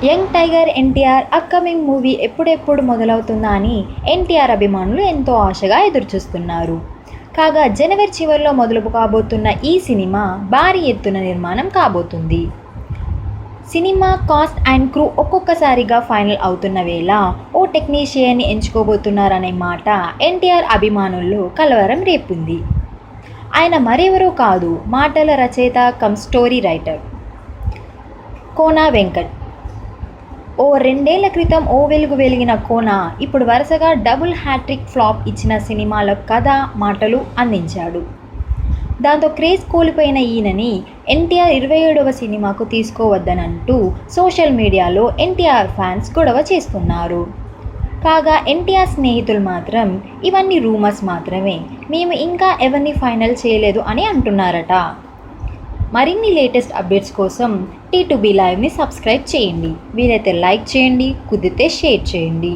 Young tiger NTR upcoming movie ఎప్పుడెప్పుడు మొదలవుతుందా అని ఎన్టీఆర్ అభిమానులు ఎంతో ఆశగా ఎదురుచూస్తున్నారు. కాగా జనవరి చివరిలో మొదలు కాబోతున్న ఈ సినిమా భారీ ఎత్తున నిర్మాణం కాబోతుంది. సినిమా కాస్ట్ అండ్ క్రూ ఒక్కొక్కసారిగా ఫైనల్ అవుతున్న వేళ ఓ టెక్నీషియన్ని ఎంచుకోబోతున్నారనే మాట ఎన్టీఆర్ అభిమానుల్లో కలవరం రేపింది. ఆయన మరెవరో కాదు, మాటల రచయిత come story writer Kona Venkat. ఓ 2 ఏళ్ల క్రితం ఓ వెలుగు వెలిగిన కోన ఇప్పుడు వరుసగా డబుల్ హ్యాట్రిక్ ఫ్లాప్ ఇచ్చిన సినిమాల కథ, మాటలు అందించాడు. దాంతో క్రేజ్ కోల్పోయిన ఈయనని ఎన్టీఆర్ 27వ సినిమాకు తీసుకోవద్దనంటూ సోషల్ మీడియాలో ఎన్టీఆర్ ఫ్యాన్స్ గొడవ చేస్తున్నారు. కాగా ఎన్టీఆర్ స్నేహితులు మాత్రం ఇవన్నీ రూమర్స్ మాత్రమే, మేము ఇంకా ఎవరిని ఫైనల్ చేయలేదు అని అంటున్నారట. మరిన్ని లేటెస్ట్ అప్డేట్స్ కోసం T2B లైవ్ని సబ్స్క్రైబ్ చేయండి. వీలైతే లైక్ చేయండి, కుదిరితే షేర్ చేయండి.